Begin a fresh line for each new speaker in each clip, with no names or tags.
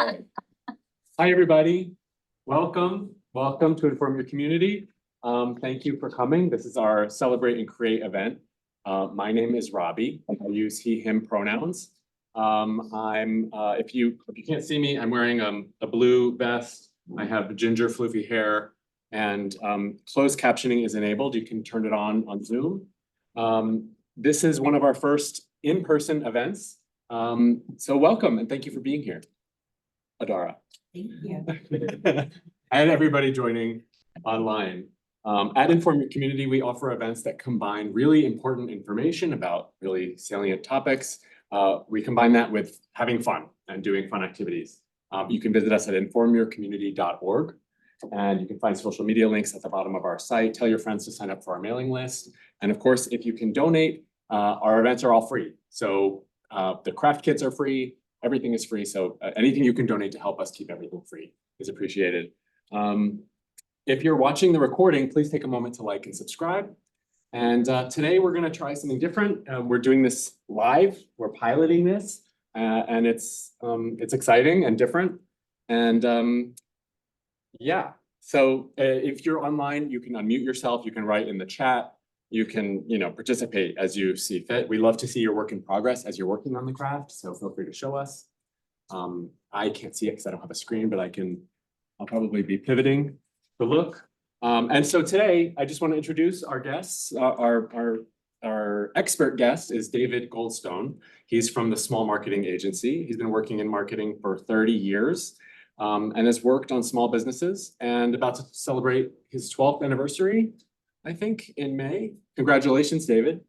Hi, everybody. Welcome to Inform Your Community. Thank you for coming. This is our Celebrate and Create event. My name is Robbie. I use he, him pronouns. If you can't see me, I'm wearing a blue vest. I have ginger floofy hair, and closed captioning is enabled. You can turn it on Zoom. This is one of our first in-person events. So welcome and thank you for being here. Adara.
Thank you.
And everybody joining online. At Inform Your Community, we offer events that combine really important information about really salient topics. We combine that with having fun and doing fun activities. You can visit us at informyourcommunity.org, and you can find social media links at the bottom of our site. Tell your friends to sign up for our mailing list. And of course, if you can donate, our events are all free. So the craft kits are free. Everything is free, so anything you can donate to help us keep everything free is appreciated. If you're watching the recording, please take a moment to like and subscribe. And today we're going to try something different. We're doing this live. We're piloting this, and it's exciting and different. And yeah, so if you're online, you can unmute yourself. You can write in the chat. You can, participate as you see fit. We love to see your work in progress as you're working on the craft, so feel free to show us. I can't see it because I don't have a screen, but I'll probably be pivoting the look. And so today, I just want to introduce our guests. Our expert guest is David Goldstone. He's from the Small Marketing Agency. He's been working in marketing for 30 years and has worked on small businesses and about to celebrate his 12th anniversary, I think, in May. Congratulations, David.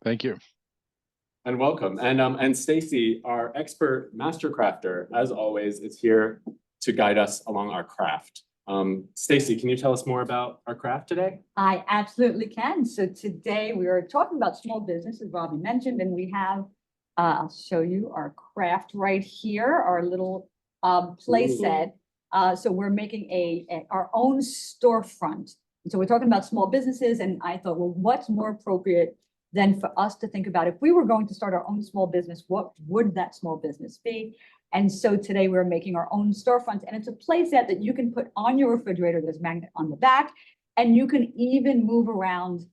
Thank you.
And welcome. And Stacy, our expert master crafter, as always, is here to guide us along our craft. Stacy, can you tell us more about our craft today?
I absolutely can. So today we are talking about small business, as Robbie mentioned, and we have, I'll show you our craft right here, our little play set. So we're making our own storefront. So we're talking about small businesses, and I thought, well, what's more appropriate than for us to think about if we were going to start our own small business, what would that small business be? And so today we're making our own storefront, and it's a place that you can put on your refrigerator. There's a magnet on the back, and you can even move around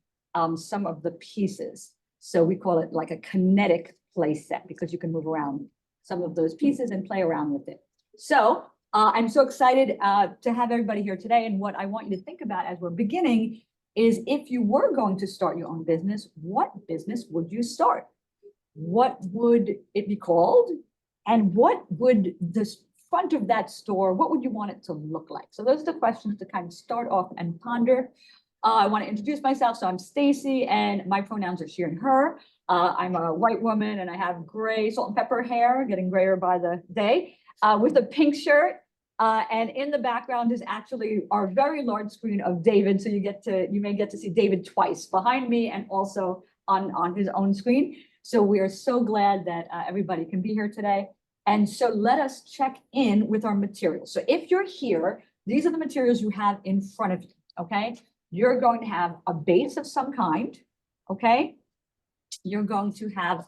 some of the pieces. So we call it like a kinetic play set because you can move around some of those pieces and play around with it. So I'm so excited to have everybody here today. And what I want you to think about as we're beginning is if you were going to start your own business, what business would you start? What would it be called? And what would the front of that store, what would you want it to look like? So those are the questions to kind of start off and ponder. I want to introduce myself. So I'm Stacy, and my pronouns are she and her. I'm a white woman, and I have gray salt and pepper hair, getting grayer by the day, with a pink shirt. And in the background is actually our very large screen of David. So you may get to see David twice behind me and also on his own screen. So we are so glad that everybody can be here today. And so let us check in with our materials. So if you're here, these are the materials you have in front of you, okay? You're going to have a base of some kind, okay? You're going to have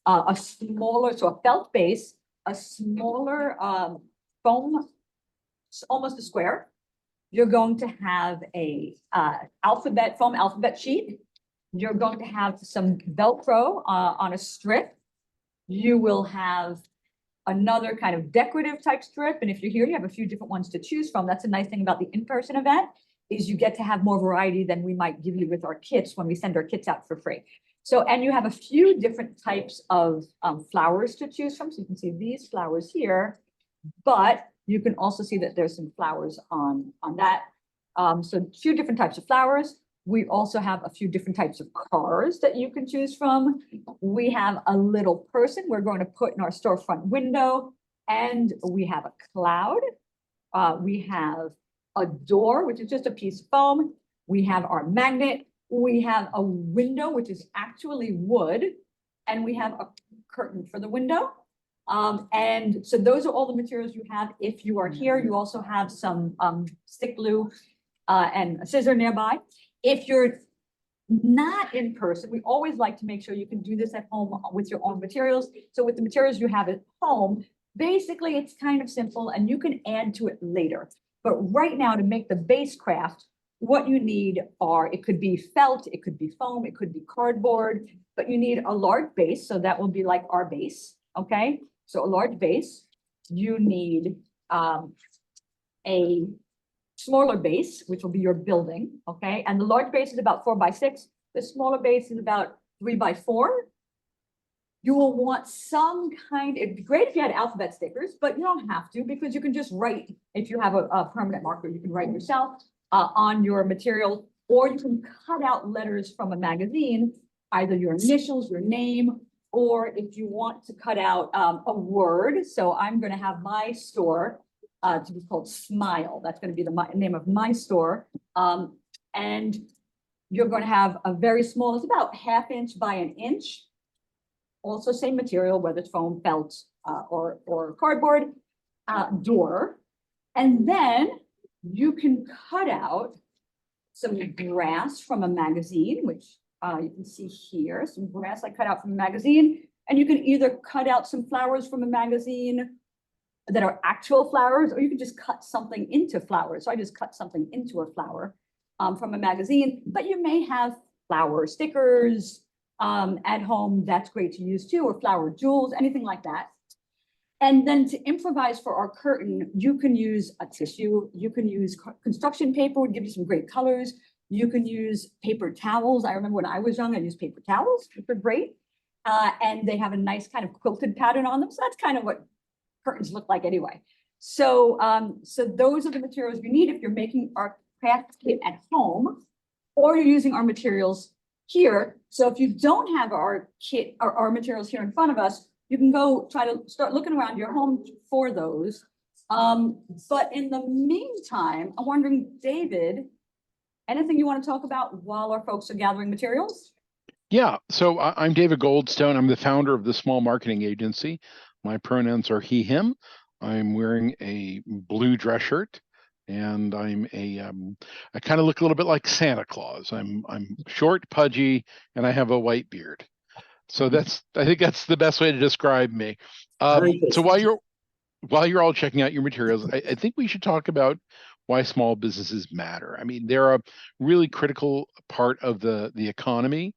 a smaller, so a felt base, a smaller foam, almost a square. You're going to have a foam alphabet sheet. You're going to have some Velcro on a strip. You will have another kind of decorative type strip. And if you're here, you have a few different ones to choose from. That's a nice thing about the in-person event is you get to have more variety than we might give you with our kits when we send our kits out for free. So, and you have a few different types of flowers to choose from. So you can see these flowers here, but you can also see that there's some flowers on that. So a few different types of flowers. We also have a few different types of cars that you can choose from. We have a little person we're going to put in our storefront window, and we have a cloud. We have a door, which is just a piece of foam. We have our magnet. We have a window, which is actually wood, and we have a curtain for the window. And so those are all the materials you have. If you are here, you also have some stick glue and a scissor nearby. If you're not in person, we always like to make sure you can do this at home with your own materials. So with the materials you have at home, basically it's kind of simple and you can add to it later. But right now, to make the base craft, what you need are, it could be felt, it could be foam, it could be cardboard, but you need a large base. So that will be like our base. Okay. So a large base, you need a smaller base, which will be your building. Okay. And the large base is about 4x6. The smaller base is about 3x4. You will want some kind, it'd be great if you had alphabet stickers, but you don't have to, because you can just write, if you have a permanent marker, you can write yourself on your material, or you can cut out letters from a magazine, either your initials, your name, or if you want to cut out a word. So I'm going to have my store to be called Smile. That's going to be the name of my store. And you're going to have a very small, it's about 1/2 inch by 1 inch. Also same material, whether it's foam, felt, or cardboard, door. And then you can cut out some grass from a magazine, which you can see here, some grass I cut out from a magazine. And you can either cut out some flowers from a magazine that are actual flowers, or you can just cut something into flowers. So I just cut something into a flower from a magazine, but you may have flower stickers, at home, that's great to use too, or flower jewels, anything like that. And then to improvise for our curtain, you can use a tissue, you can use construction paper, would give you some great colors. You can use paper towels. I remember when I was young, I used paper towels, which are great. And they have a nice kind of quilted pattern on them. So that's kind of what curtains look like anyway. So, so those are the materials you need if you're making our craft kit at home, or you're using our materials here. So if you don't have our kit or our materials here in front of us, you can go try to start looking around your home for those. But in the meantime, I'm wondering, David, anything you want to talk about while our folks are gathering materials?
Yeah, so I'm David Goldstone. I'm the founder of the Small Marketing Agency. My pronouns are he, him. I'm wearing a blue dress shirt, and I kind of look a little bit like Santa Claus. I'm short, pudgy, and I have a white beard. So I think that's the best way to describe me. So while you're all checking out your materials, I think we should talk about why small businesses matter. I mean, they're a really critical part of the economy.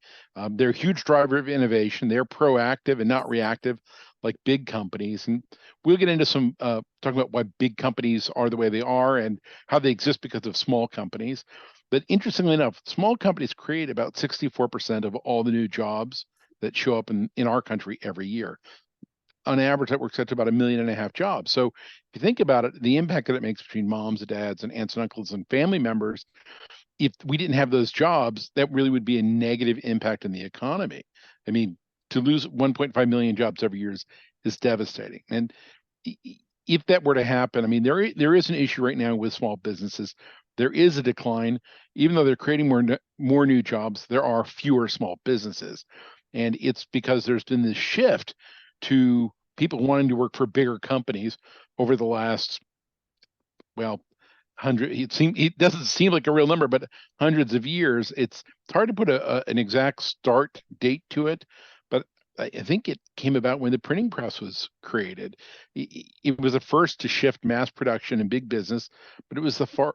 They're a huge driver of innovation. They're proactive and not reactive like big companies. And we'll get into some talking about why big companies are the way they are and how they exist because of small companies. But interestingly enough, small companies create about 64% of all the new jobs that show up in our country every year. On average, that works out to about 1.5 million jobs. So if you think about it, the impact that it makes between moms and dads and aunts and uncles and family members, if we didn't have those jobs, that really would be a negative impact in the economy. I mean, to lose 1.5 million jobs every year is devastating. And if that were to happen, I mean, there is an issue right now with small businesses. There is a decline. Even though they're creating more new jobs, there are fewer small businesses. And it's because there's been this shift to people wanting to work for bigger companies over the last, well, it doesn't seem like a real number, but hundreds of years. It's hard to put an exact start date to it, but I think it came about when the printing press was created. It was the first to shift mass production and big business, but it was the far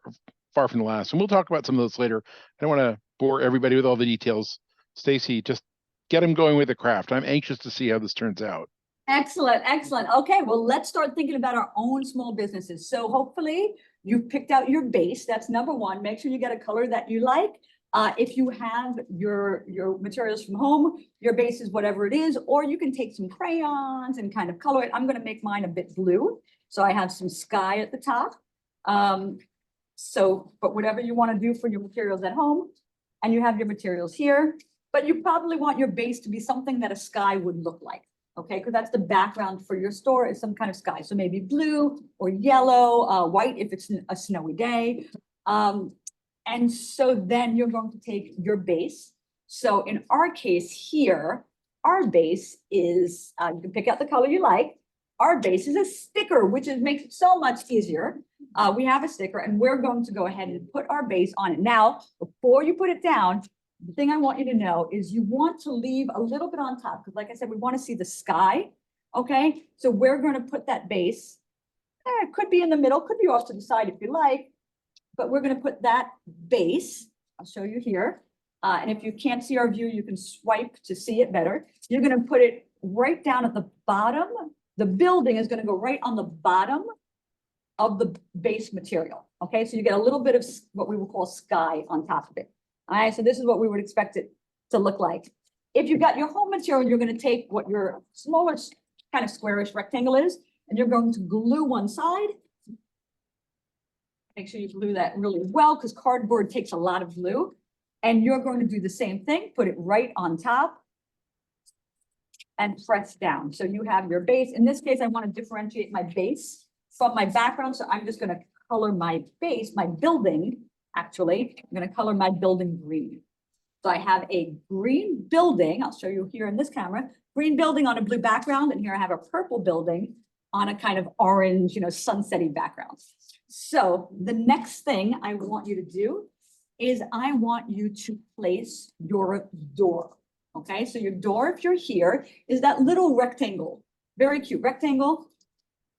from the last. And we'll talk about some of those later. I don't want to bore everybody with all the details. Stacy, just get them going with the craft. I'm anxious to see how this turns out.
Excellent, excellent. Okay, well, let's start thinking about our own small businesses. So hopefully you've picked out your base. That's number one. Make sure you get a color that you like. If you have your materials from home, your base is whatever it is, or you can take some crayons and kind of color it. I'm going to make mine a bit blue. So I have some sky at the top. But whatever you want to do for your materials at home, and you have your materials here, but you probably want your base to be something that a sky would look like. Okay, because that's the background for your store, is some kind of sky. So maybe blue or yellow, white if it's a snowy day. And so then you're going to take your base. So in our case here, our base is, you can pick out the color you like. Our base is a sticker, which makes it so much easier. We have a sticker, and we're going to go ahead and put our base on it. Now, before you put it down, the thing I want you to know is you want to leave a little bit on top, because like I said, we want to see the sky. Okay, so we're gonna put that base. It could be in the middle, could be off to the side if you like, but we're gonna put that base. I'll show you here. And if you can't see our view, you can swipe to see it better. You're gonna put it right down at the bottom. The building is gonna go right on the bottom of the base material. Okay, so you get a little bit of what we would call sky on top of it. All right, so this is what we would expect it to look like. If you've got your home material, you're gonna take what your smallest kind of squarish rectangle is, and you're going to glue one side. Make sure you glue that really well, because cardboard takes a lot of glue. And you're going to do the same thing, put it right on top and press down. So you have your base. In this case, I want to differentiate my base from my background. So I'm just going to color my base, my building, actually. I'm going to color my building green. So I have a green building. I'll show you here in this camera, green building on a blue background. And here I have a purple building on a kind of orange, sunsetty background. So the next thing I want you to do is I want you to place your door. Okay, so your door, if you're here, is that little rectangle, very cute rectangle.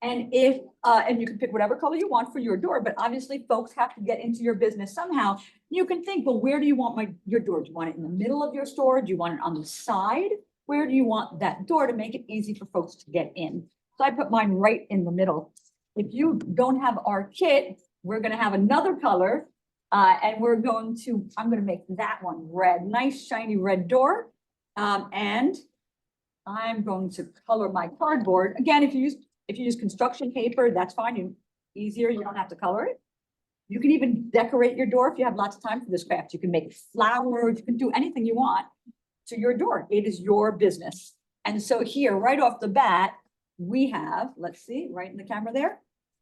And and you can pick whatever color you want for your door, but obviously folks have to get into your business somehow. You can think, well, where do you want your door? Do you want it in the middle of your store? Do you want it on the side? Where do you want that door to make it easy for folks to get in? So I put mine right in the middle. If you don't have our kit, we're gonna have another color. And I'm gonna make that one red, nice shiny red door. And I'm going to color my cardboard. Again, if you use construction paper, that's fine. Easier, you don't have to color it. You can even decorate your door if you have lots of time for this craft. You can make flowers, you can do anything you want to your door. It is your business. And so here, right off the bat, we have, let's see, right in the camera there.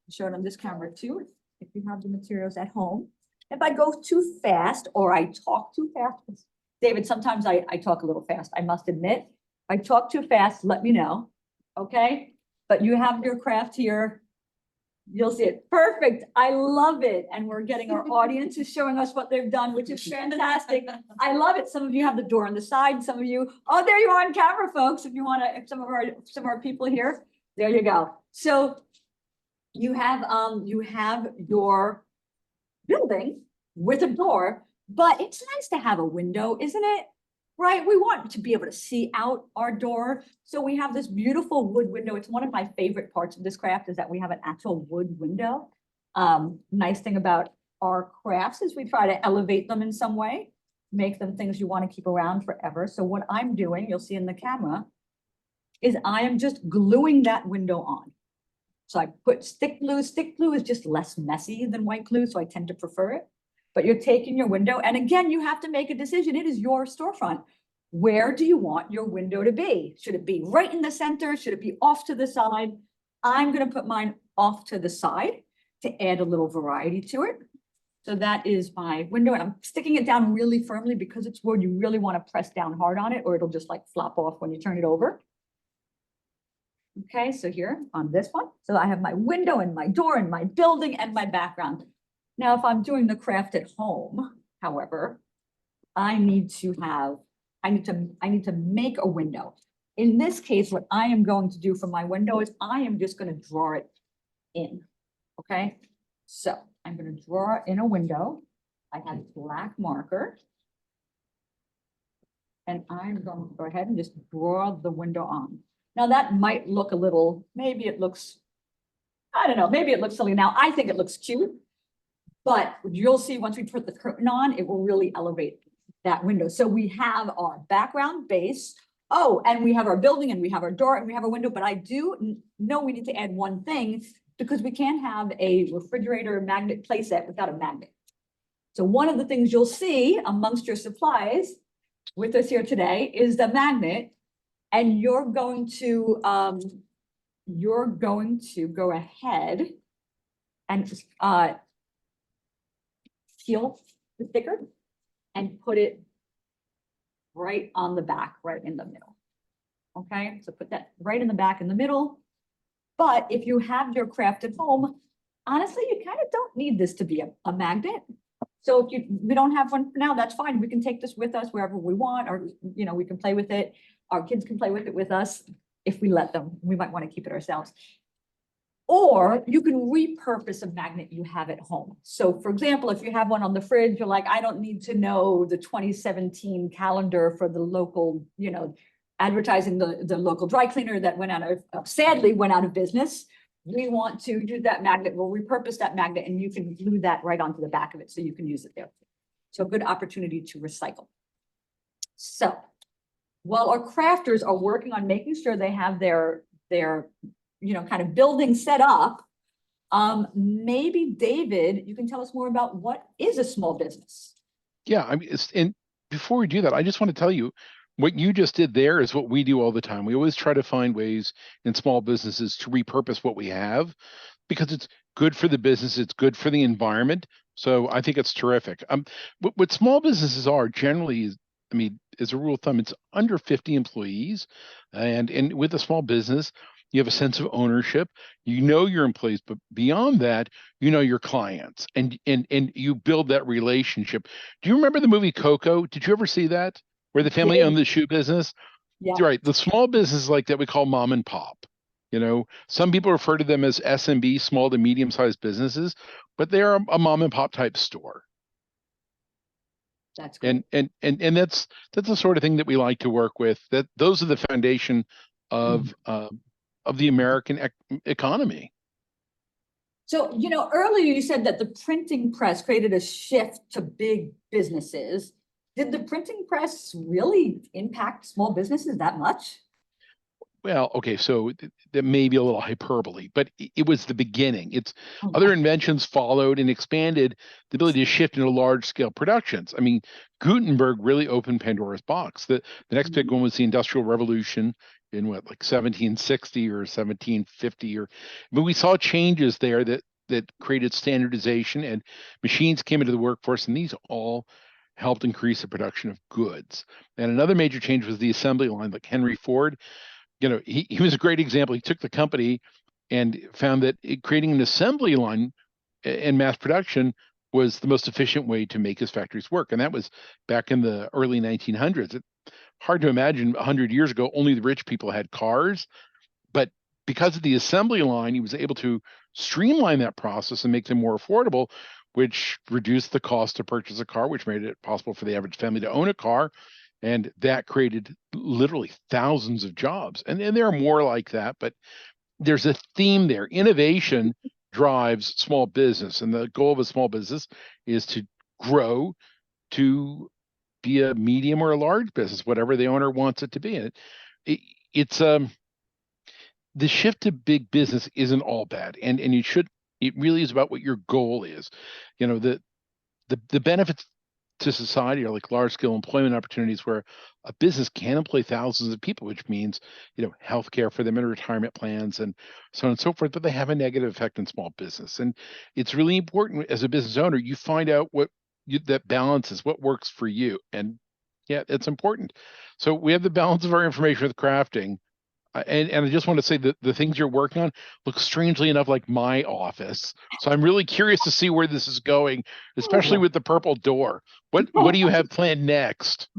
Show it on this camera too, if you have the materials at home. If I go too fast or I talk too fast, David, sometimes I talk a little fast, I must admit. If I talk too fast, let me know, okay? But you have your craft here. You'll see it. Perfect. I love it. And we're getting our audience is showing us what they've done, which is fantastic. I love it. Some of you have the door on the side. Some of you, oh, there you are on camera, folks. If you want to, if some of our people here, there you go. So you have your building with a door, but it's nice to have a window, isn't it? Right? We want to be able to see out our door. So we have this beautiful wood window. It's one of my favorite parts of this craft is that we have an actual wood window. Nice thing about our crafts is we try to elevate them in some way, make them things you want to keep around forever. So what I'm doing, you'll see in the camera, is I am just gluing that window on. So I put stick glue. Stick glue is just less messy than white glue, so I tend to prefer it. But you're taking your window, and again, you have to make a decision. It is your storefront. Where do you want your window to be? Should it be right in the center? Should it be off to the side? I'm going to put mine off to the side to add a little variety to it. So that is my window, and I'm sticking it down really firmly because it's wood. You really want to press down hard on it, or it'll just like flop off when you turn it over. Okay, so here on this one, so I have my window and my door and my building and my background. Now, if I'm doing the craft at home, however, I need to make a window. In this case, what I am going to do for my window is I am just going to draw it in. Okay, so I'm going to draw in a window. I have a black marker. And I'm going to go ahead and just draw the window on. Now that might look a little, maybe it looks, I don't know, maybe it looks silly. Now I think it looks cute, but you'll see once we put the curtain on, it will really elevate that window. So we have our background base. Oh, and we have our building and we have our door and we have a window, but I do know we need to add one thing because we can't have a refrigerator magnet playset without a magnet. So one of the things you'll see amongst your supplies with us here today is the magnet. And you're going to go ahead and peel the sticker and put it right on the back, right in the middle. Okay, so put that right in the back in the middle. But if you have your craft at home, honestly, you kind of don't need this to be a magnet. So if we don't have one for now, that's fine. We can take this with us wherever we want, or we can play with it. Our kids can play with it with us. if we let them. We might want to keep it ourselves. Or you can repurpose a magnet you have at home. So for example, if you have one on the fridge, you're like, I don't need to know the 2017 calendar for the local, advertising the local dry cleaner that sadly went out of business. We want to use that magnet. We'll repurpose that magnet and you can glue that right onto the back of it so you can use it there. So a good opportunity to recycle. So while our crafters are working on making sure they have their kind of building set up, maybe David, you can tell us more about what is a small business.
Yeah, I mean, and before we do that, I just want to tell you what you just did there is what we do all the time. We always try to find ways in small businesses to repurpose what we have because it's good for the business, it's good for the environment. So I think it's terrific. What small businesses are generally is, I mean, as a rule of thumb, it's under 50 employees, and with a small business, you have a sense of ownership. You know your employees, but beyond that, you know your clients, and you build that relationship. Do you remember the movie Coco? Did you ever see that, where the family owned the shoe business?
Yeah.
Right. The small business like that we call mom and pop. Some people refer to them as SMB, small to medium-sized businesses, but they are a mom and pop type store.
That's great.
And that's the sort of thing that we like to work with. That those are the foundation of the American economy.
So, earlier you said that the printing press created a shift to big businesses. Did the printing press really impact small businesses that much?
Well, okay, so that may be a little hyperbole, but it was the beginning. Other inventions followed and expanded the ability to shift into large scale productions. I mean, Gutenberg really opened Pandora's box. The next big one was the Industrial Revolution in like 1760 or 1750, but we saw changes there that created standardization, and machines came into the workforce, and these all helped increase the production of goods. And another major change was the assembly line, like Henry Ford. He was a great example. He took the company and found that creating an assembly line and mass production was the most efficient way to make his factories work. And that was back in the early 1900s. It's hard to imagine 100 years ago, only the rich people had cars. But because of the assembly line, he was able to streamline that process and make them more affordable, which reduced the cost to purchase a car, which made it possible for the average family to own a car. And that created literally thousands of jobs. And there are more like that, but there's a theme there. Innovation drives small business. And the goal of a small business is to grow to be a medium or a large business, whatever the owner wants it to be. And it's the shift to big business isn't all bad. And it really is about what your goal is. The benefits to society are like large scale employment opportunities where a business can employ thousands of people, which means, healthcare for them and retirement plans and so on and so forth, but they have a negative effect on small business. And it's really important as a business owner, you find out that balance is what works for you. And yeah, it's important. So we have the balance of our information with crafting. And I just want to say that the things you're working on look strangely enough like my office. So I'm really curious to see where this is going, especially with the purple door. What do you have planned next?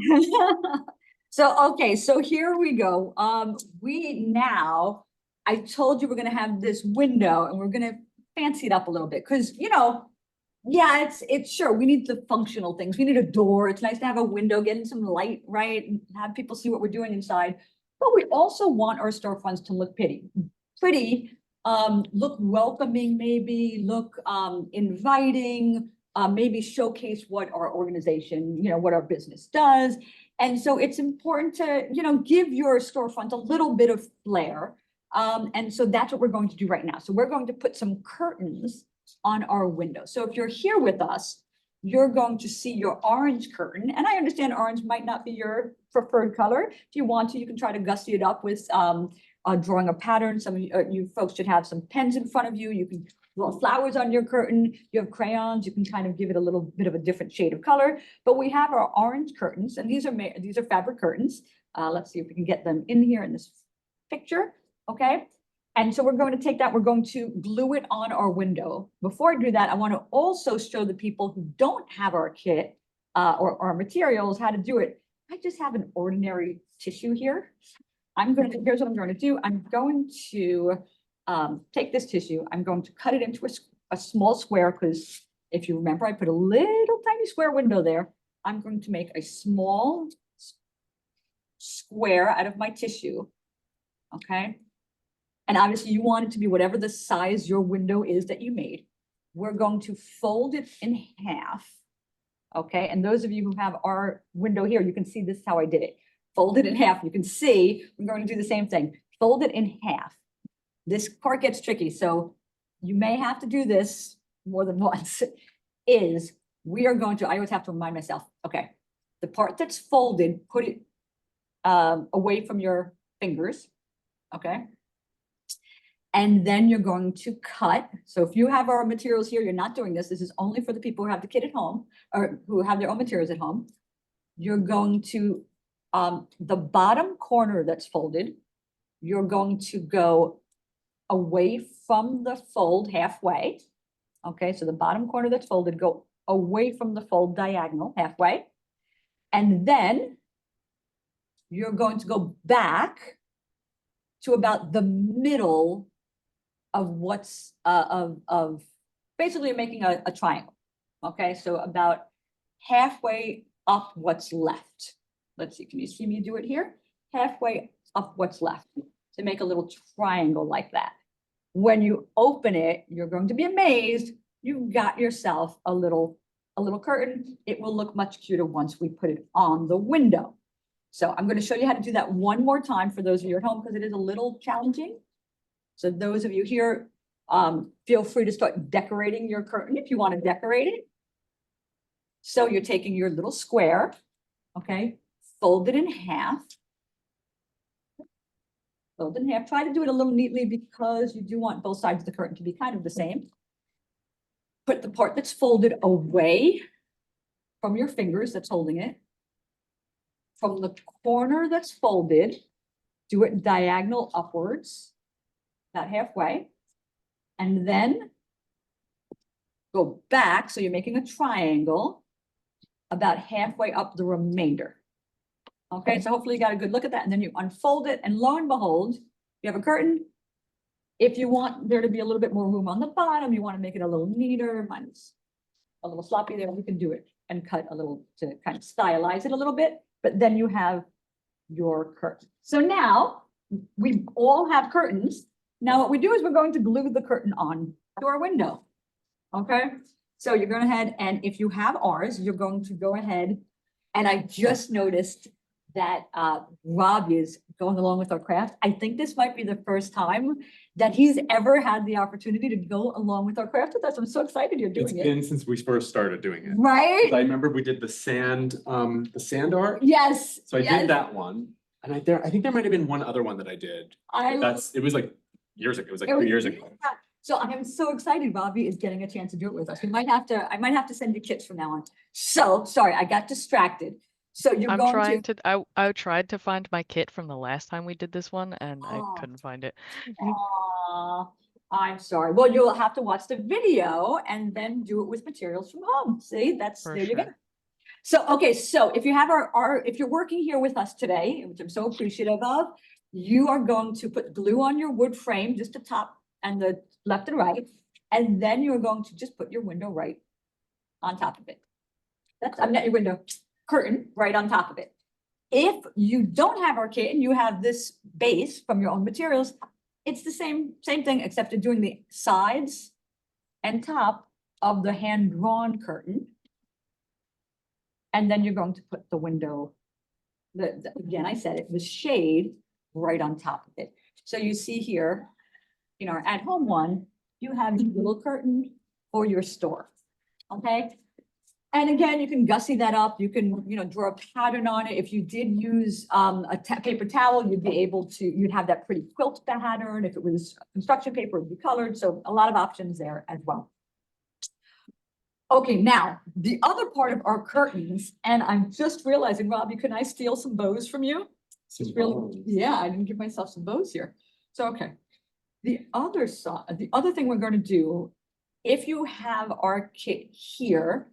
So here we go. I told you we're going to have this window and we're going to fancy it up a little bit because, yeah, it's sure we need the functional things. We need a door. It's nice to have a window, getting some light, right? And have people see what we're doing inside. But we also want our storefronts to look pretty, look welcoming, maybe look inviting, maybe showcase what our organization, what our business does. And so it's important to, give your storefront a little bit of flair. And so that's what we're going to do right now. So we're going to put some curtains on our window. So if you're here with us, you're going to see your orange curtain. And I understand orange might not be your preferred color. If you want to, you can try to gussy it up with drawing a pattern. Some of you folks should have some pens in front of you. You can draw flowers on your curtain. You have crayons. You can kind of give it a little bit of a different shade of color. But we have our orange curtains, and these are fabric curtains. Let's see if we can get them in here in this picture. Okay. And so we're going to take that, we're going to glue it on our window. Before I do that, I want to also show the people who don't have our kit or our materials how to do it. I just have an ordinary tissue here. here's what I'm going to do. I'm going to take this tissue, I'm going to cut it into a small square, because if you remember, I put a little tiny square window there. I'm going to make a small square out of my tissue, okay? And obviously you want it to be whatever the size your window is that you made. We're going to fold it in half, okay? And those of you who have our window here, you can see this is how I did it. Fold it in half. You can see we're going to do the same thing. Fold it in half. This part gets tricky, so you may have to do this more than once. We are going to, I always have to remind myself, okay, the part that's folded, put it away from your fingers, okay? And then you're going to cut. So if you have our materials here, you're not doing this. This is only for the people who have the kit at home or who have their own materials at home. You're going to, the bottom corner that's folded, you're going to go away from the fold halfway. Okay, so the bottom corner that's folded, go away from the fold diagonal halfway. And then you're going to go back to about the middle of what's basically you're making a triangle. Okay, so about halfway up what's left. Let's see, can you see me do it here? Halfway up what's left to make a little triangle like that. When you open it, you're going to be amazed. You've got yourself a little curtain. It will look much cuter once we put it on the window. So I'm going to show you how to do that one more time for those of you at home, because it is a little challenging. So those of you here, feel free to start decorating your curtain if you want to decorate it. So you're taking your little square, okay, fold it in half. Fold it in half. Try to do it a little neatly because you do want both sides of the curtain to be kind of the same. Put the part that's folded away from your fingers that's holding it. From the corner that's folded, do it diagonal upwards, about halfway. And then go back, so you're making a triangle, about halfway up the remainder. Okay, so hopefully you got a good look at that, and then you unfold it, and lo and behold, you have a curtain. If you want there to be a little bit more room on the bottom, you want to make it a little neater, mine's a little sloppy there, you can do it and cut a little to kind of stylize it a little bit, but then you have your curtain. So now we all have curtains. Now what we do is we're going to glue the curtain on to our window. Okay, so you're going ahead, and if you have ours, you're going to go ahead, and I just noticed that Rob is going along with our craft. I think this might be the first time that he's ever had the opportunity to go along with our craft with us. I'm so excited you're doing it.
It's been since we first started doing it.
Right?
I remember we did the sand art.
Yes.
So I
yes.
did that one. And I think there might have been one other one that I did. It was like years ago. It was like 3 years ago.
Yeah. So I am so excited Bobby is getting a chance to do it with us. I might have to send you kits from now on. So sorry, I got distracted. So you're going to
I tried to find my kit from the last time we did this one, and I couldn't find it.
I'm sorry. Well, you'll have to watch the video and then do it with materials from home. See, there you go. So, okay. So if you have if you're working here with us today, which I'm so appreciative of, you are going to put glue on your wood frame, just the top and the left and right. And then you're going to just put your window right on top of it. I'm not your window. Curtain right on top of it. If you don't have our kit and you have this base from your own materials, it's the same thing, except you're doing the sides and top of the hand-drawn curtain. And then you're going to put the window, again, I said it, the shade right on top of it. So you see here, in our at-home one, you have a little curtain for your store, okay? And again, you can gussy that up. You can, draw a pattern on it. If you did use a paper towel, you'd have that pretty quilt pattern. If it was construction paper, it would be colored. So a lot of options there as well. Okay, now the other part of our curtains, and I'm just realizing, Robbie, can I steal some bows from you? Yeah, I didn't give myself some bows here. So, okay. The other thing we're going to do, if you have our kit here,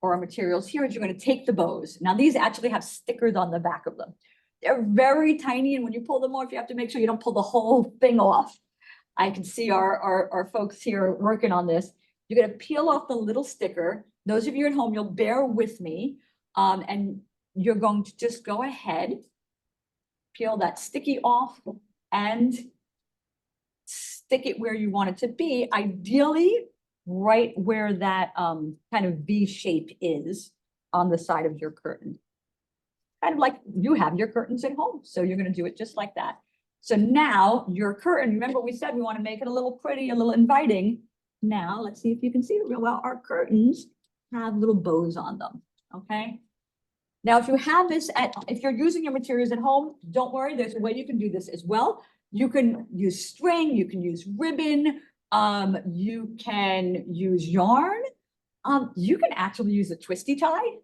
or our materials here, is you're going to take the bows. Now these actually have stickers on the back of them. They're very tiny, and when you pull them off, you have to make sure you don't pull the whole thing off. I can see our folks here working on this. You're gonna peel off the little sticker. Those of you at home, you'll bear with me. And you're going to just go ahead, peel that sticky off and stick it where you want it to be, ideally right where that kind of V shape is on the side of your curtain. Kind of like you have your curtains at home. So you're going to do it just like that. So now your curtain, remember we said we want to make it a little pretty, a little inviting. Now let's see if you can see it real well. Our curtains have little bows on them. Okay. Now, if you have this if you're using your materials at home, don't worry, there's a way you can do this as well. You can use string, you can use ribbon, you can use yarn. You can actually use a twisty tie,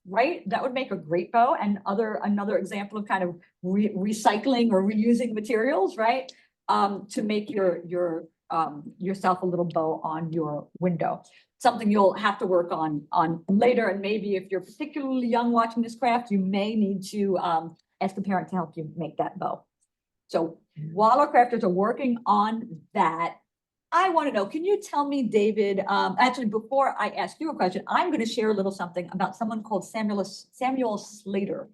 right? That would make a great bow, and another example of kind of recycling or reusing materials, right? To make yourself a little bow on your window. Something you'll have to work on later, and maybe if you're particularly young watching this craft, you may need to ask a parent to help you make that bow. So while our crafters are working on that, I want to know, can you tell me, David, actually, before I ask you a question, I'm going to share a little something about someone called Samuel Slater.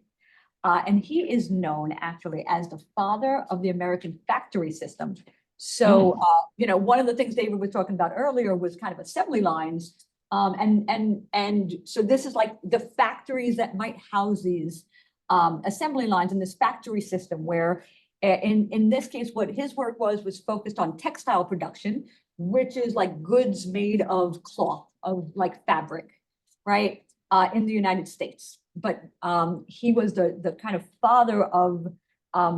And he is known actually as the father of the American factory system. So, you know, one of the things David was talking about earlier was kind of assembly lines. And so this is like the factories that might house these assembly lines in this factory system where in this case, what his work was focused on textile production, which is like goods made of cloth, of like fabric, right, in the United States. But he was the kind of father of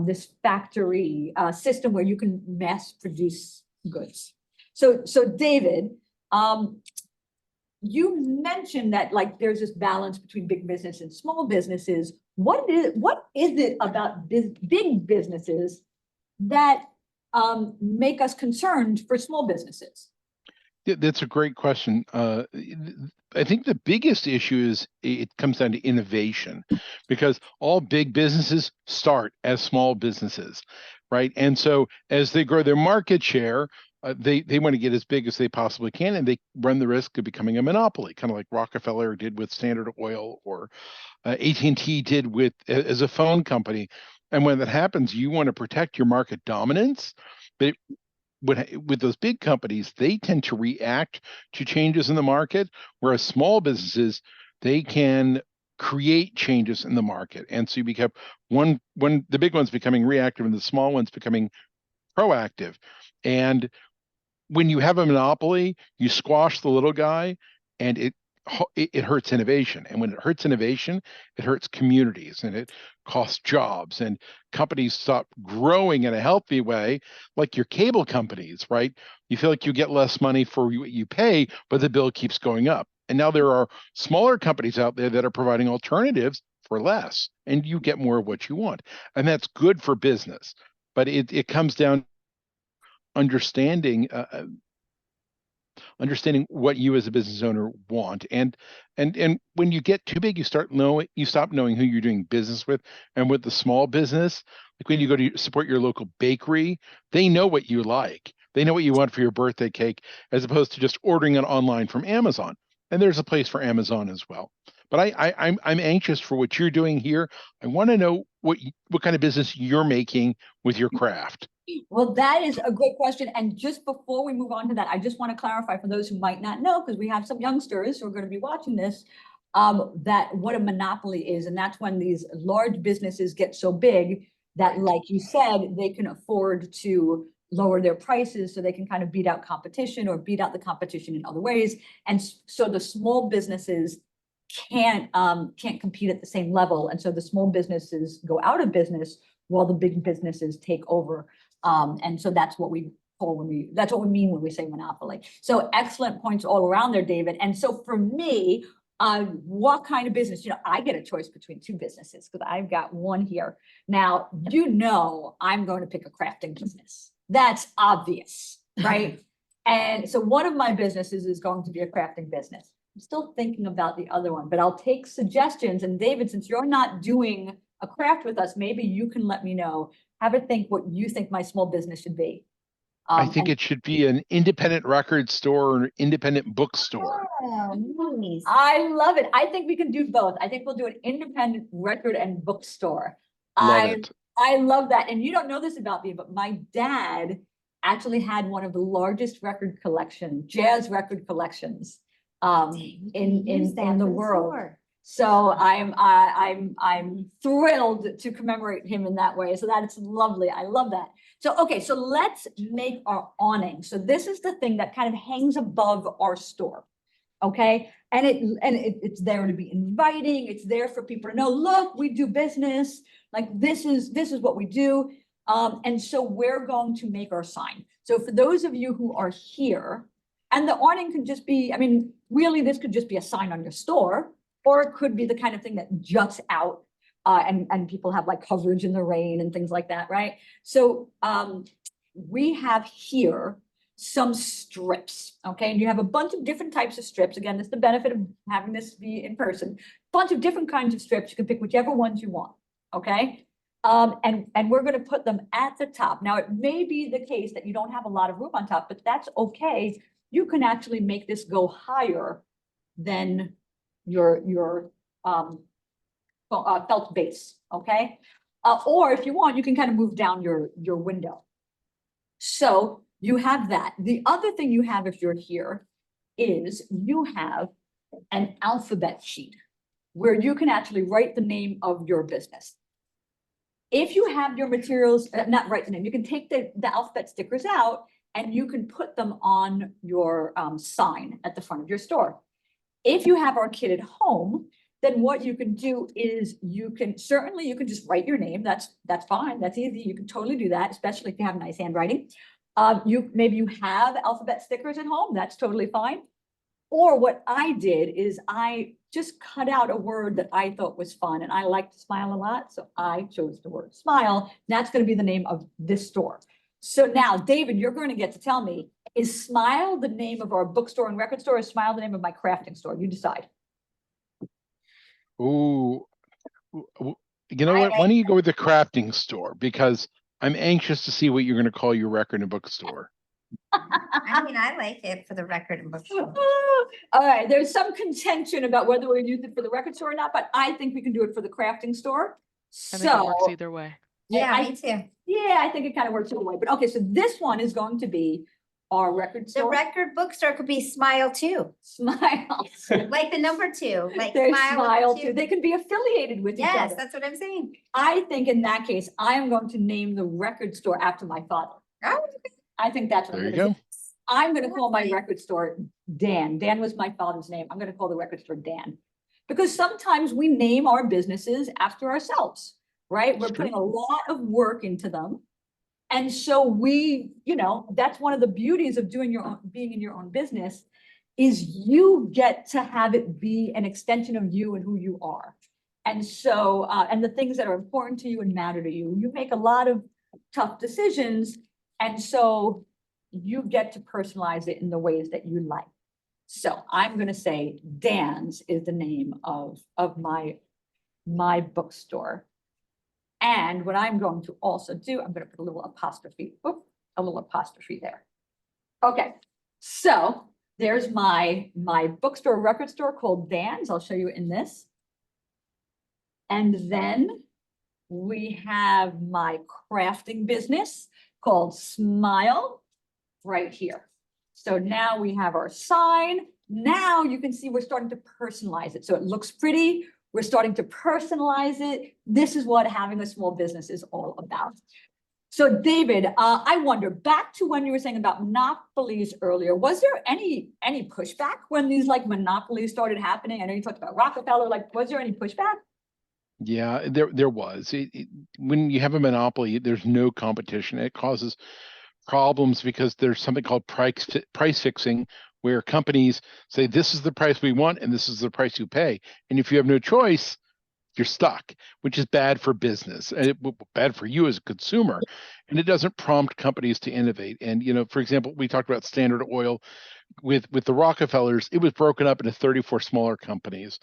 this factory system where you can mass produce goods. So David, you mentioned that like there's this balance between big business and small businesses. What is it about big businesses that make us concerned for small businesses?
That's a great question. I think the biggest issue is it comes down to innovation, because all big businesses start as small businesses, right? And so as they grow their market share, they want to get as big as they possibly can, and they run the risk of becoming a monopoly, kind of like Rockefeller did with Standard Oil, or AT&T did with as a phone company. And when that happens, you want to protect your market dominance, but with those big companies, they tend to react to changes in the market, whereas small businesses, they can create changes in the market. And so you become the big ones becoming reactive and the small ones becoming proactive. And when you have a monopoly, you squash the little guy, and it hurts innovation. And when it hurts innovation, it hurts communities, and it costs jobs, and companies stop growing in a healthy way, like your cable companies, right? You feel like you get less money for what you pay, but the bill keeps going up. And now there are smaller companies out there that are providing alternatives for less, and you get more of what you want. And that's good for business. But it comes down understanding what you as a business owner want, and when you get too big, you stop knowing who you're doing business with. And with the small business, like when you go to support your local bakery, they know what you like, they know what you want for your birthday cake, as opposed to just ordering it online from Amazon. And there's a place for Amazon as well. But I'm anxious for what you're doing here. I want to know what kind of business you're making with your craft.
Well, that is a great question. And just before we move on to that, I just want to clarify for those who might not know, because we have some youngsters who are going to be watching this, that what a monopoly is. And that's when these large businesses get so big that, like you said, they can afford to lower their prices so they can kind of beat out competition or beat out the competition in other ways. And so the small businesses can't compete at the same level. And so the small businesses go out of business while the big businesses take over. And so that's what we that's what we mean when we say monopoly. So excellent points all around there, David. And so for me, what kind of business, I get a choice between two businesses because I've got one here. Now, I'm going to pick a crafting business. That's obvious, right? And so one of my businesses is going to be a crafting business. I'm still thinking about the other one, but I'll take suggestions. And David, since you're not doing a craft with us, maybe you can let me know, have a think what you think my small business should be.
I think
And-
it should be an independent record store or an independent bookstore.
Oh, nice.
I love it. I think we can do both. I think we'll do an independent record and bookstore.
Love it.
I love that. And you don't know this about me, but my dad actually had one of the largest jazz record collections in the world. So I'm thrilled to commemorate him in that way. So that's lovely. I love that. So, okay, so let's make our awning. So this is the thing that kind of hangs above our store. Okay, and it's there to be inviting. It's there for people to know, look, we do business. Like this is what we do. And so we're going to make our sign. So for those of you who are here, and the awning could just be, I mean, really, this could just be a sign on your store, or it could be the kind of thing that juts out and people have like coverage in the rain and things like that, right? So we have here some strips, okay? And you have a bunch of different types of strips. Again, this is the benefit of having this be in person. Bunch of different kinds of strips. You can pick whichever ones you want, okay? And we're gonna put them at the top. Now, it may be the case that you don't have a lot of room on top, but that's okay. You can actually make this go higher than your felt base, okay? Or if you want, you can kind of move down your window. So you have that. The other thing you have if you're here is you have an alphabet sheet where you can actually write the name of your business. If you have your materials, not write the name, you can take the alphabet stickers out and you can put them on your sign at the front of your store. If you have our kit at home, then what you can do is you can just write your name. That's fine. That's easy. You can totally do that, especially if you have nice handwriting. Maybe you have alphabet stickers at home. That's totally fine. Or what I did is I just cut out a word that I thought was fun, and I like to smile a lot, so I chose the word smile. That's going to be the name of this store. So now, David, you're going to get to tell me, is Smile the name of our bookstore and record store, or is Smile the name of my crafting store? You decide.
Ooh, you know what? Why don't you go with the crafting store? Because I'm anxious to see what you're going to call your record and bookstore.
I mean, I like it for the record and bookstore.
All right, there's some contention about whether we use it for the record store or not, but I think we can do it for the crafting store.
I think it works
So,
either way.
Yeah, me too.
yeah, I think it kind of works either way. But okay, so this one is going to be our record
The
store.
record bookstore could be Smile too,
Smile.
like the number 2, like
There's
Smile.
Smile
with
too.
two.
They can be affiliated with each
Yes,
other.
that's what I'm saying.
I think in that case, I am going to name the record store after my father.
Oh,
I think that's what
There
I'm
you
gonna
go.
say. I'm gonna call my
Lovely.
record store Dan. Dan was my father's name. I'm gonna call the record store Dan. Because sometimes we name our businesses after ourselves, right? We're
It's
putting a lot of work into them. And so that's one of the beauties of being in your own business, is you get to have it be an extension of you and who you are. And so, and the things that are important to you and matter to you, you make a lot of tough decisions. And so you get to personalize it in the ways that you like. So I'm going to say Dan's is the name of my bookstore. And what I'm going to also do, I'm going to put a little apostrophe there. Okay, so there's my bookstore record store called Dan's. I'll show you in this. And then we have my crafting business called Smile right here. So now we have our sign. Now you can see we're starting to personalize it. So it looks pretty. We're starting to personalize it. This is what having a small business is all about. So David, I wonder, back to when you were saying about monopolies earlier, was there any pushback when these like monopolies started happening? I know you talked about Rockefeller, like, was there any pushback?
Yeah, there was. When you have a monopoly, there's no competition. It causes problems because there's something called price fixing, where companies say this is the price we want and this is the price you pay. And if you have no choice, you're stuck, which is bad for business and bad for you as a consumer. And it doesn't prompt companies to innovate. And, for example, we talked about Standard Oil with the Rockefellers. It was broken up into 34 smaller companies.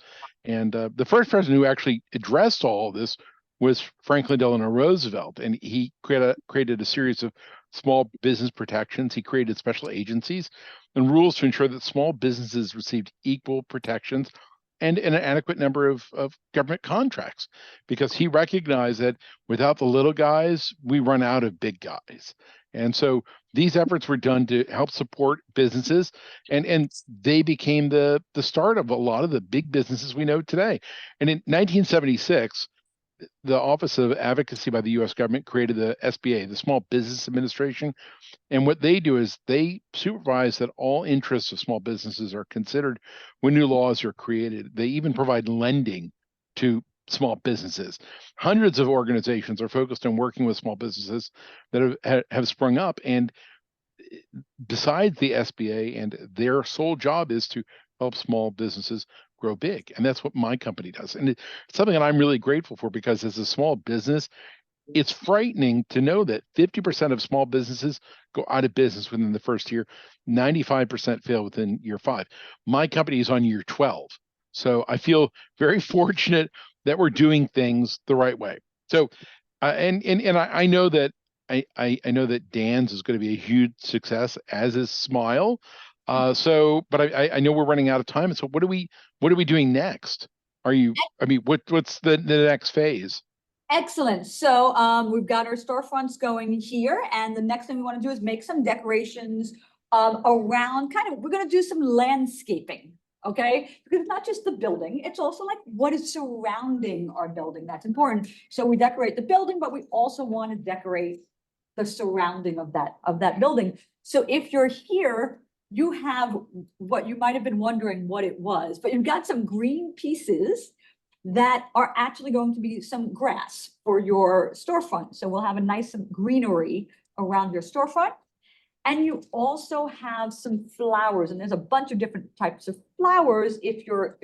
And the first person who actually addressed all of this was Franklin Delano Roosevelt, and he created a series of small business protections. He created special agencies and rules to ensure that small businesses received equal protections and an adequate number of government contracts, because he recognized that without the little guys, we run out of big guys. And so these efforts were done to help support businesses, and they became the start of a lot of the big businesses we know today. And in 1976, the Office of Advocacy by the U.S. government created the SBA, the Small Business Administration. And what they do is they supervise that all interests of small businesses are considered when new laws are created. They even provide lending to small businesses. Hundreds of organizations are focused on working with small businesses that have sprung up. And besides the SBA, and their sole job is to help small businesses grow big. And that's what my company does. And it's something that I'm really grateful for, because as a small business, it's frightening to know that 50% of small businesses go out of business within the first year, 95% fail within year 5. My company is on year 12. So I feel very fortunate that we're doing things the right way. So, and I know that I know that Dan's is going to be a huge success, as is Smile. So, but I know we're running out of time. So what are we doing next? What's the next phase?
Excellent. So we've got our storefronts going here, and the next thing we want to do is make some decorations around we're going to do some landscaping, okay? Because it's not just the building, it's also like what is surrounding our building. That's important. So we decorate the building, but we also want to decorate the surrounding of that building. So if you're here, you have what you might have been wondering what it was, but you've got some green pieces that are actually going to be some grass for your storefront. So we'll have a nice greenery around your storefront. And you also have some flowers, and there's a bunch of different types of flowers. If you're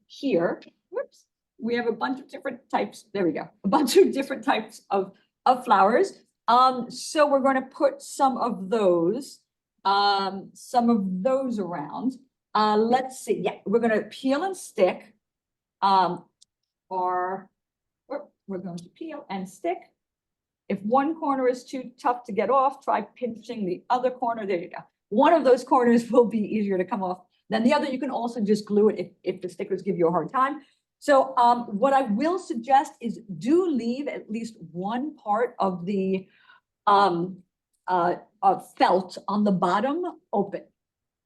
here, whoops, we have a bunch of different types. There we go. A bunch of different types of flowers. So we're going to put some of those around. Let's see. Yeah, we're going to peel and stick. We're going to peel and stick. If one corner is too tough to get off, try pinching the other corner. There you go. One of those corners will be easier to come off than the other. You can also just glue it if the stickers give you a hard time. So what I will suggest is do leave at least one part of the felt on the bottom open.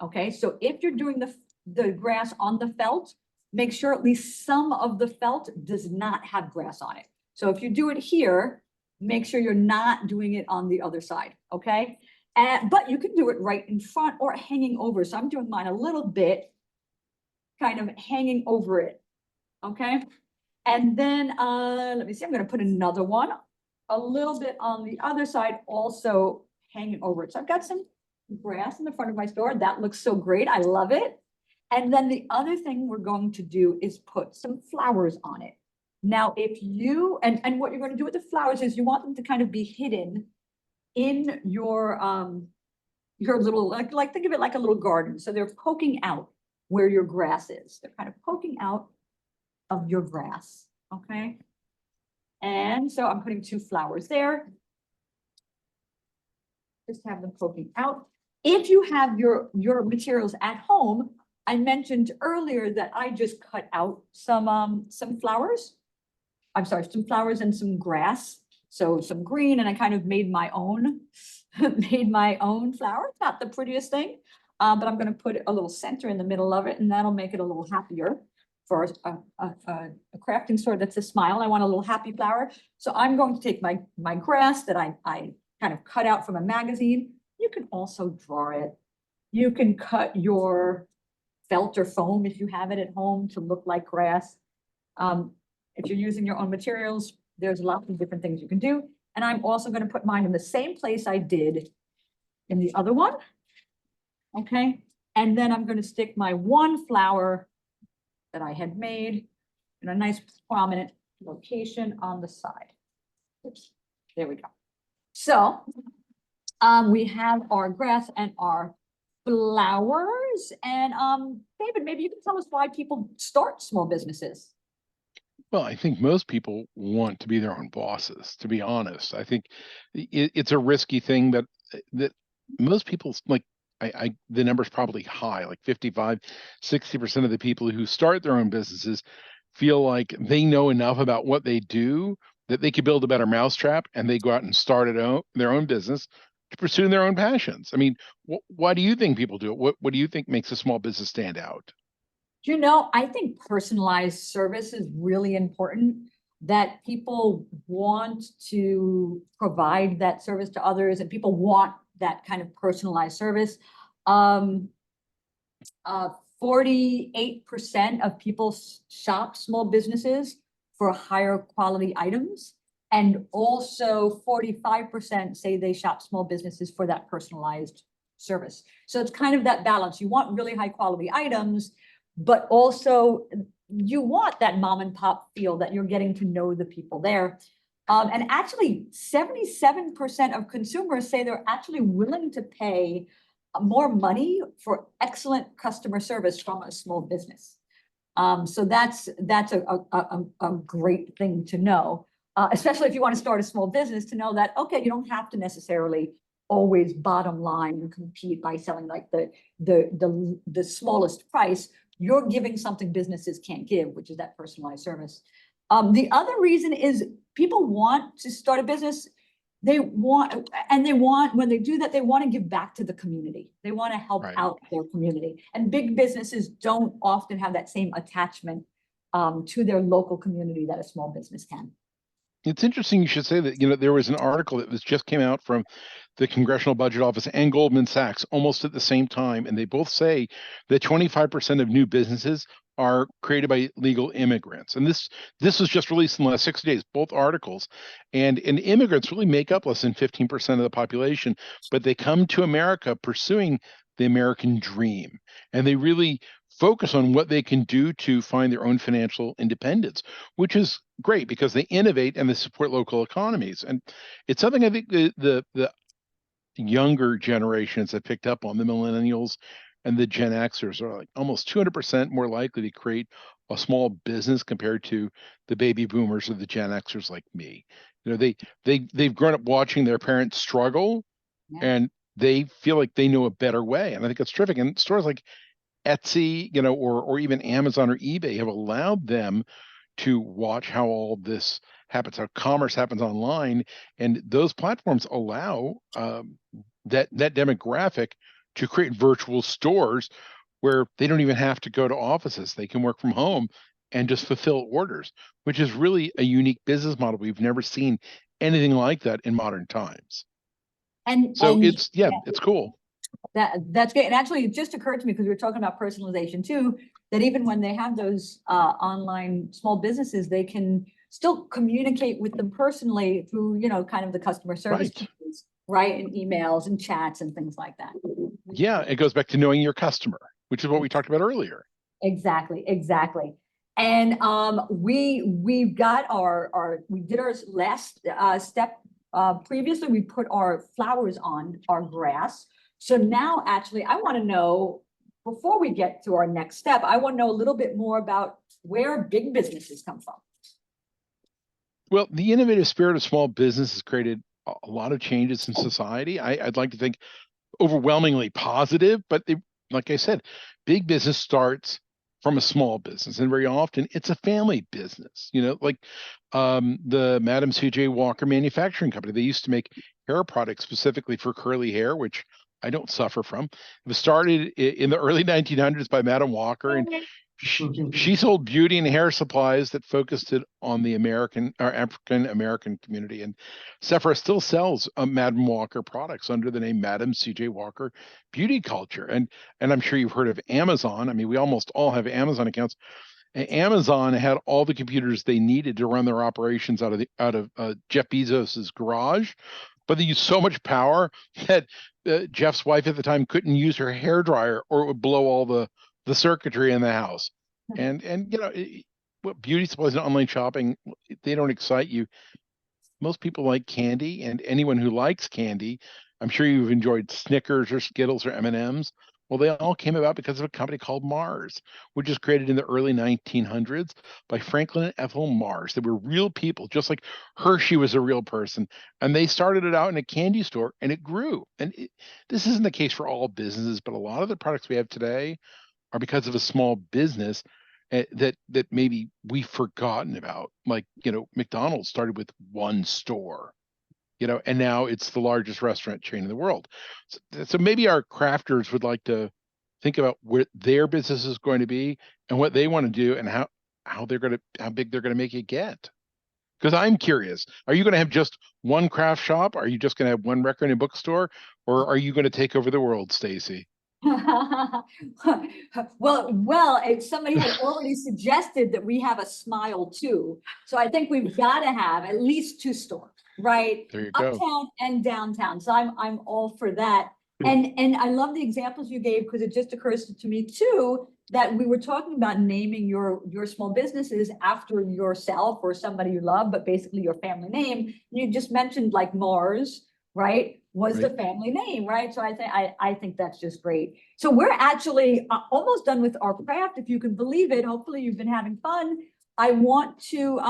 Okay, so if you're doing the grass on the felt, make sure at least some of the felt does not have grass on it. So if you do it here, make sure you're not doing it on the other side, okay? But you can do it right in front or hanging over. So I'm doing mine a little bit, kind of hanging over it, okay? And then, let me see, I'm gonna put another one, a little bit on the other side, also hanging over it. So I've got some grass in the front of my store. That looks so great, I love it. And then the other thing we're going to do is put some flowers on it. Now, if you, and what you're going to do with the flowers is you want them to kind of be hidden in your little, like think of it like a little garden. So they're poking out where your grass is. They're kind of poking out of your grass, okay? And so I'm putting 2 flowers there. Just have them poking out. If you have your materials at home, I mentioned earlier that I just cut out some flowers. I'm sorry, some flowers and some grass. So some green, and I kind of made my own, flower. It's not the prettiest thing, but I'm going to put a little center in the middle of it, and that'll make it a little happier for a crafting store that's a smile. I want a little happy flower. So I'm going to take my grass that I kind of cut out from a magazine. You can also draw it. You can cut your felt or foam if you have it at home to look like grass. If you're using your own materials, there's lots of different things you can do. And I'm also going to put mine in the same place I did in the other one. Okay. And then I'm going to stick my one flower that I had made in a nice prominent location on the side. Oops. There we go. So we have our grass and our flowers. And David, maybe you can tell us why people start small businesses.
Well, I think most people want to be their own bosses, to be honest. I think it's a risky thing that most people like the number's probably high, like 55, 60% of the people who start their own businesses feel like they know enough about what they do that they could build a better mousetrap and they go out and start their own business to pursue their own passions. I mean, why do you think people do it? What do you think makes a small business stand out?
You know, I think personalized service is really important, that people want to provide that service to others and people want that kind of personalized service. Um, 48% of people shop small businesses for higher quality items. And also 45% say they shop small businesses for that personalized service. So it's kind of that balance. You want really high quality items, but also you want that mom and pop feel that you're getting to know the people there. And actually 77% of consumers say they're actually willing to pay more money for excellent customer service from a small business. So that's a great thing to know, especially if you want to start a small business, to know that, okay, you don't have to necessarily always bottom line compete by selling like the smallest price. You're giving something businesses can't give, which is that personalized service. The other reason is people want to start a business. They want, when they do that, they want to give back to the community. They want to help
Right.
out their community. And big businesses don't often have that same attachment to their local community that a small business can.
It's interesting you should say that. There was an article that just came out from the Congressional Budget Office and Goldman Sachs almost at the same time, and they both say that 25% of new businesses are created by legal immigrants. And this was just released in the last 60 days, both articles. And immigrants really make up less than 15% of the population, but they come to America pursuing the American dream. And they really focus on what they can do to find their own financial independence, which is great because they innovate and they support local economies. And it's something I think the younger generations have picked up on. The millennials and the Gen Xers are like almost 200% more likely to create a small business compared to the baby boomers or the Gen Xers like me. They've grown up watching their parents struggle,
Yeah.
and they feel like they know a better way. And I think that's terrific. And stores like Etsy, or even Amazon or eBay have allowed them to watch how all this happens, how commerce happens online, and those platforms allow that demographic to create virtual stores where they don't even have to go to offices. They can work from home and just fulfill orders, which is really a unique business model. We've never seen anything like that in modern times. So it's cool.
That's great. And actually, it just occurred to me, because we were talking about personalization too, that even when they have those online small businesses, they can still communicate with them personally through, kind of the customer service,
Right.
pieces, right? And emails and chats and things like that.
Yeah, it goes back to knowing your customer, which is what we talked about earlier.
Exactly. And we've got we did our last step. Previously, we put our flowers on our grass. So now, actually, I want to know, before we get to our next step, I want to know a little bit more about where big businesses come from.
Well, the innovative spirit of small business has created a lot of changes in society. I'd like to think overwhelmingly positive, but like I said, big business starts from a small business, and very often it's a family business. Like the Madam C.J. Walker Manufacturing Company. They used to make hair products specifically for curly hair, which I don't suffer from. It was started in the early 1900s by Madam Walker, and she sold beauty and hair supplies that focused it on the American or African American community. And Sephora still sells Madam Walker products under the name Madam C.J. Walker Beauty Culture. And I'm sure you've heard of Amazon. I mean, we almost all have Amazon accounts. Amazon had all the computers they needed to run their operations out of Jeff Bezos's garage, but they used so much power that Jeff's wife at the time couldn't use her hair dryer, or it would blow all the circuitry in the house. And what beauty supplies and online shopping, they don't excite you. Most people like candy, and anyone who likes candy, I'm sure you've enjoyed Snickers or Skittles or M&Ms. Well, they all came about because of a company called Mars, which was created in the early 1900s by Franklin and Ethel Mars. They were real people, just like Hershey was a real person. And they started it out in a candy store and it grew. And this isn't the case for all businesses, but a lot of the products we have today are because of a small business that maybe we've forgotten about. Like, McDonald's started with one store, and now it's the largest restaurant chain in the world. So maybe our crafters would like to think about where their business is going to be and what they want to do and how big they're going to make it get. Because I'm curious, are you going to have just one craft shop? Are you just going to have one record and bookstore, or are you going to take over the world, Stacy?
Well, somebody had already suggested that we have a smile too. So I think we've got to have at least 2 stores, right?
There you go.
Uptown and downtown. So I'm all for that. And I love the examples you gave, because it just occurs to me too that we were talking about naming your small businesses after yourself or somebody you love, but basically your family name. You just mentioned like Mars, right? Was the family name, right? So I think that's just great. So we're actually almost done with our craft, if you can believe it. Hopefully you've been having fun. I want to,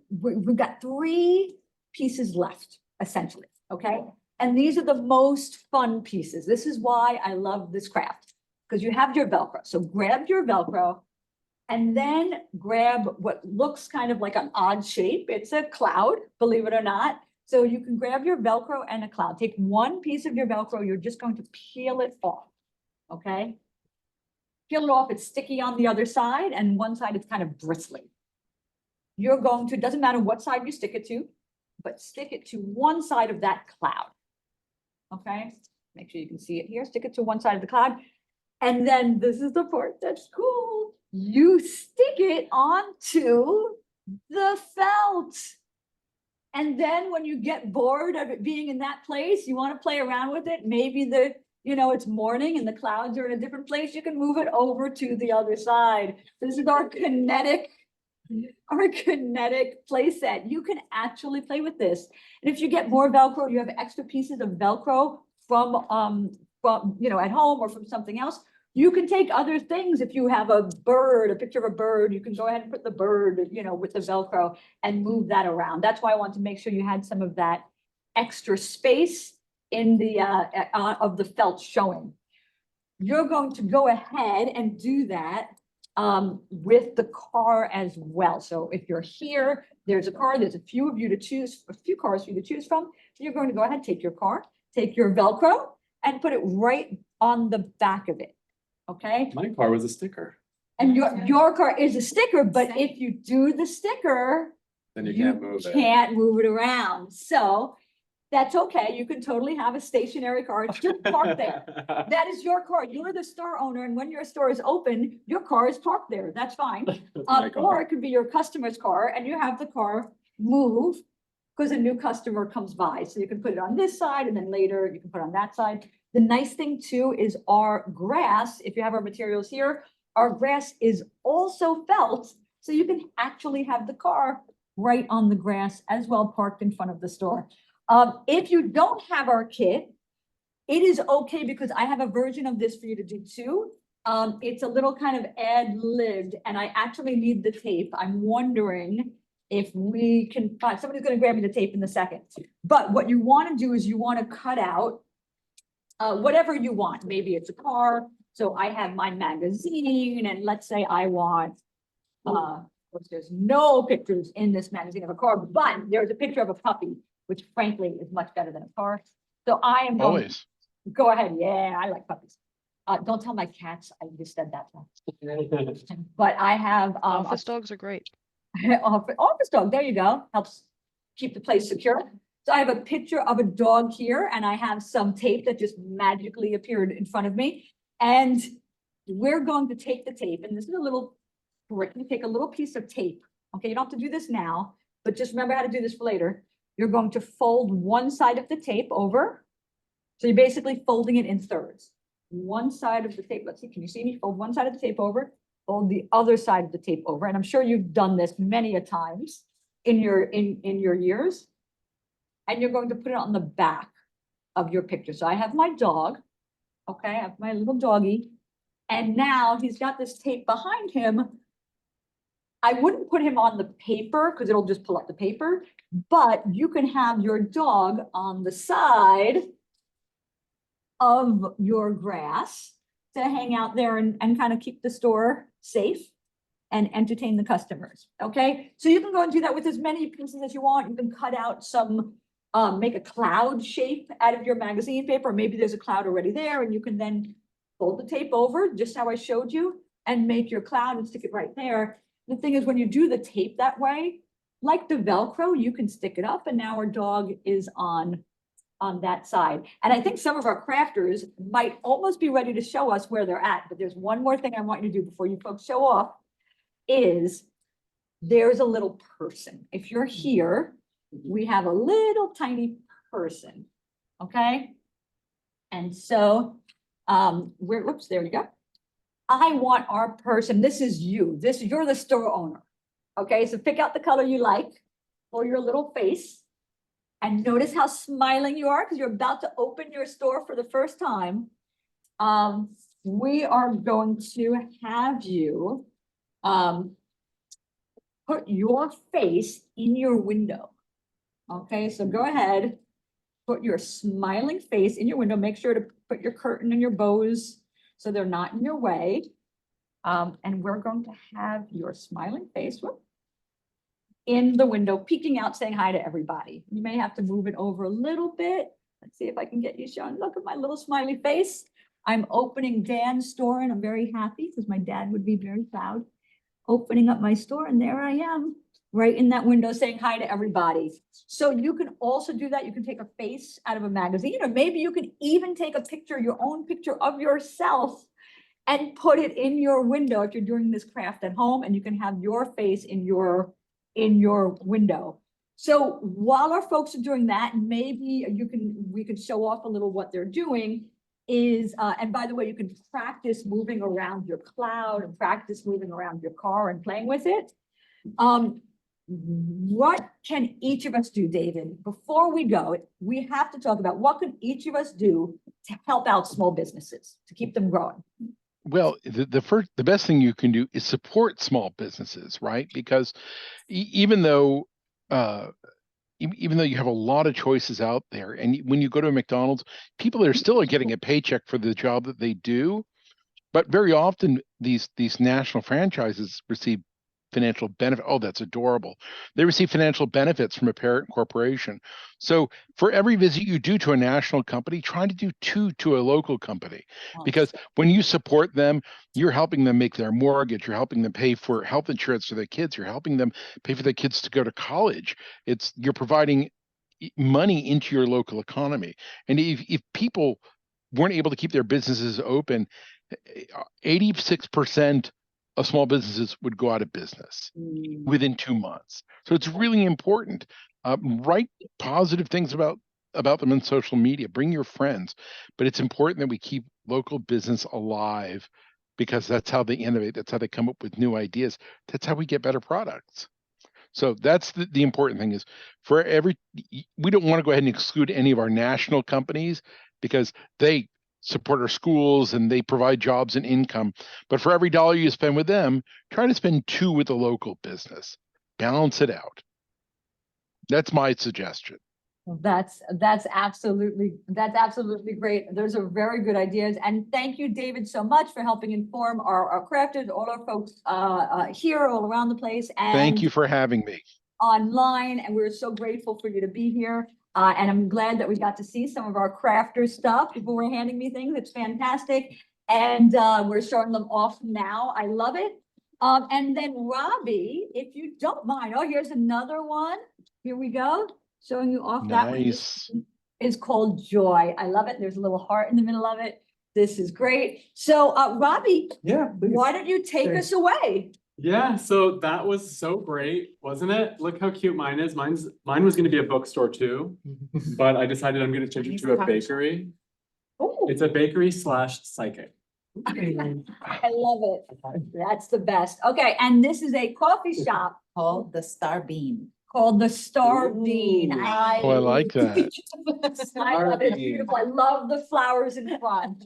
we've got 3 pieces left, essentially, okay? And these are the most fun pieces. This is why I love this craft, because you have your Velcro. So grab your Velcro and then grab what looks kind of like an odd shape. It's a cloud, believe it or not. So you can grab your Velcro and a cloud. Take one piece of your Velcro. You're just going to peel it off, okay? Peel it off. It's sticky on the other side, and one side it's kind of bristly. You're going to, doesn't matter what side you stick it to, but stick it to one side of that cloud, okay? Make sure you can see it here. Stick it to one side of the cloud. And then this is the part that's cool. You stick it onto the felt. And then when you get bored of it being in that place, you want to play around with it. Maybe it's morning and the clouds are in a different place. You can move it over to the other side. This is our kinetic play set. You can actually play with this. And if you get more Velcro, you have extra pieces of Velcro from at home or from something else. You can take other things. If you have a picture of a bird, you can go ahead and put the bird, with the Velcro and move that around. That's why I want to make sure you had some of that extra space in the of the felt showing. You're going to go ahead and do that with the car as well. So if you're here, there's a car, there's a few cars for you to choose from. So you're going to go ahead, take your car, take your Velcro and put it right on the back of it. Okay.
My car was a sticker.
And your car is a sticker, but if you do the sticker,
Then you can't move it.
can't move it around. So that's okay. You can totally have a stationary car. It's just parked there. That is your car. You're the store owner. And when your store is open, your car is parked there. That's fine.
My car.
Or it could be your customer's car and you have the car move because a new customer comes by. So you can put it on this side and then later you can put it on that side. The nice thing too is our grass, if you have our materials here, our grass is also felt. So you can actually have the car right on the grass as well, parked in front of the store. If you don't have our kit, it is okay because I have a version of this for you to do too. It's a little kind of ad-libbed and I actually need the tape. I'm wondering if we can find, somebody's going to grab me the tape in a second. But what you want to do is you want to cut out whatever you want. Maybe it's a car. So I have my magazine and let's say I want, there's no pictures in this magazine of a car, but there's a picture of a puppy, which frankly is much better than a car. So I am going,
Always.
go ahead. Yeah, I like puppies. Don't tell my cats. I just said that. But I have
Office dogs are great.
office dog. There you go. Helps keep the place secure. So I have a picture of a dog here and I have some tape that just magically appeared in front of me. And we're going to take the tape and this is a little trick. You take a little piece of tape. Okay, you don't have to do this now, but just remember how to do this for later. You're going to fold one side of the tape over. So you're basically folding it in thirds. One side of the tape, let's see, can you see me? Fold one side of the tape over, fold the other side of the tape over. And I'm sure you've done this many a times in your years. And you're going to put it on the back of your picture. So I have my dog. Okay, I have my little doggy. And now he's got this tape behind him. I wouldn't put him on the paper because it'll just pull up the paper, but you can have your dog on the side of your grass to hang out there and kind of keep the store safe and entertain the customers, okay? So you can go and do that with as many pieces as you want. You can cut out some, make a cloud shape out of your magazine paper. Maybe there's a cloud already there and you can then fold the tape over, just how I showed you, and make your cloud and stick it right there. The thing is, when you do the tape that way, like the Velcro, you can stick it up and now our dog is on that side. And I think some of our crafters might almost be ready to show us where they're at, but there's one more thing I want you to do before you folks show off, is there's a little person. If you're here, we have a little tiny person, okay? And so, whoops, there you go. I want our person, this is you, you're the store owner. Okay, so pick out the color you like for your little face. And notice how smiling you are because you're about to open your store for the first time. We are going to have you put your face in your window. Okay, so go ahead, put your smiling face in your window. Make sure to put your curtain and your bows so they're not in your way. And we're going to have your smiling face in the window, peeking out, saying hi to everybody. You may have to move it over a little bit. Let's see if I can get you shown. Look at my little smiley face. I'm opening Dan's store and I'm very happy because my dad would be very proud. Opening up my store and there I am, right in that window saying hi to everybody. So you can also do that. You can take a face out of a magazine, or maybe you can even take a picture, your own picture of yourself, and put it in your window if you're doing this craft at home, and you can have your face in your window. So while our folks are doing that, maybe we could show off a little what they're doing is, and by the way, you can practice moving around your cloud and practice moving around your car and playing with it. What can each of us do, David? Before we go, we have to talk about what can each of us do to help out small businesses, to keep them growing.
Well, the best thing you can do is support small businesses, right? Because even though you have a lot of choices out there, and when you go to a McDonald's, people are still getting a paycheck for the job that they do, but very often these national franchises receive financial benefit. Oh, that's adorable. They receive financial benefits from a parent corporation. So for every visit you do to a national company, try to do 2 to a local company, because when you support them, you're helping them make their mortgage, you're helping them pay for health insurance for their kids, you're helping them pay for their kids to go to college. You're providing money into your local economy. And if people weren't able to keep their businesses open, 86% of small businesses would go out of business within 2 months. So it's really important. Write positive things about them on social media. Bring your friends, but it's important that we keep local business alive, because that's how they innovate. That's how they come up with new ideas. That's how we get better products. So that's the important thing is we don't want to go ahead and exclude any of our national companies because they support our schools and they provide jobs and income. But for every dollar you spend with them, try to spend 2 with a local business. Balance it out. That's my suggestion.
That's absolutely great. Those are very good ideas. And thank you, David, so much for helping inform our crafters, all our folks here all around the place. And
thank you for having me.
Online, and we're so grateful for you to be here. And I'm glad that we got to see some of our crafters stuff. People were handing me things. It's fantastic. And we're showing them off now. I love it. And then Robbie, if you don't mind, oh, here's another one. Here we go. Showing you off that one.
Nice.
Is called Joy. I love it. There's a little heart in the middle of it. This is great. So Robbie,
Yeah, please.
why don't you take us away?
Yeah, so that was so great, wasn't it? Look how cute mine is. Mine was going to be a bookstore too, but I decided I'm going to change it to a bakery.
Oh,
It's a bakery / psychic.
I love it. That's the best. Okay, and this is a coffee shop
Called the Star Bean.
called the Star Bean.
Ooh.
Oh, I like that.
I love it. It's beautiful. I love the flowers in front.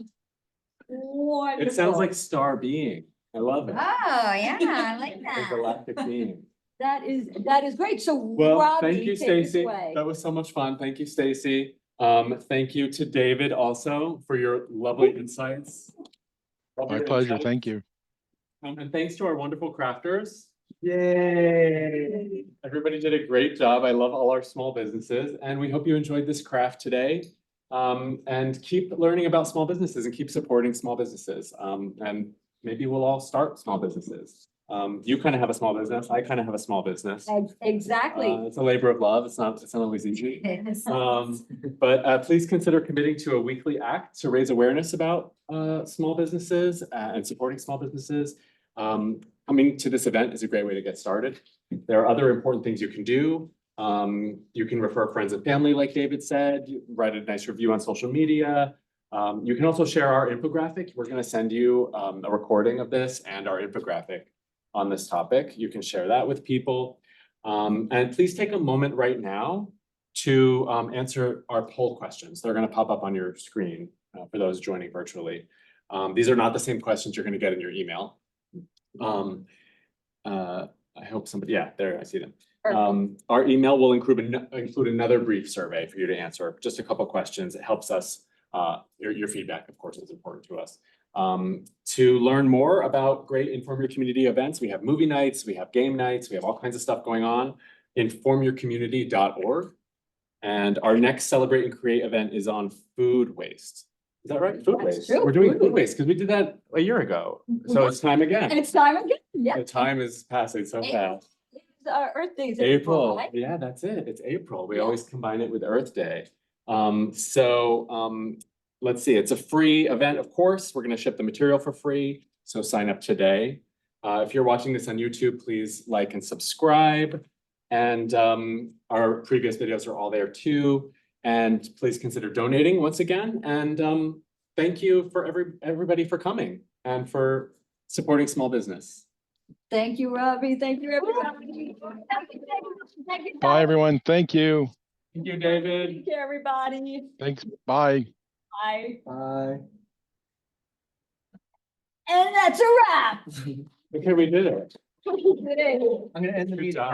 Wonderful.
It sounds like star being. I love it.
Oh, yeah, I like
Like
that.
galactic being.
That is great. So
Well,
Robbie,
thank you,
take us
Stacy.
away.
That was so much fun. Thank you, Stacy. Thank you to David also for your lovely insights.
My pleasure. Thank you.
And thanks to our wonderful crafters. Yay! Everybody did a great job. I love all our small businesses, and we hope you enjoyed this craft today. And keep learning about small businesses and keep supporting small businesses. And maybe we'll all start small businesses. You kind of have a small business. I kind of have a small business.
Exactly.
It's a labor of love. It's not always easy. But please consider committing to a weekly act to raise awareness about small businesses and supporting small businesses. Coming to this event is a great way to get started. There are other important things you can do. You can refer friends and family, like David said, write a nice review on social media. You can also share our infographic. We're going to send you a recording of this and our infographic on this topic. You can share that with people. And please take a moment right now to answer our poll questions. They're going to pop up on your screen for those joining virtually. These are not the same questions you're going to get in your email. I hope somebody, yeah, there, I see them. Our email will include another brief survey for you to answer, just a couple questions. It helps us, your feedback, of course, is important to us. To learn more about great Inform Your Community events, we have movie nights, we have game nights, we have all kinds of stuff going on. informyourcommunity.org. And our next Celebrate and Create event is on food waste. Is that right? Food
That's
waste.
true,
We're doing
food
food waste because we did that a year ago. So it's time again.
And it's time again. Yeah.
The time is passing so fast.
It's Earth Day's in
April,
right?
yeah, that's it. It's April. We
Yeah.
always combine it with Earth Day. Let's see, it's a free event, of course. We're gonna ship the material for free, so sign up today. If you're watching this on YouTube, please like and subscribe. And our previous videos are all there too. And please consider donating once again. And thank you for everybody for coming and for supporting small business.
Thank you, Robbie. Thank you, everybody. Thank you,
Bye,
guys.
everyone. Thank you.
Thank you, David.
Take care, everybody.
Thanks. Bye.
Bye.
Bye.
And that's a wrap.
Okay, we did it.
Today.
I'm gonna end the meeting now.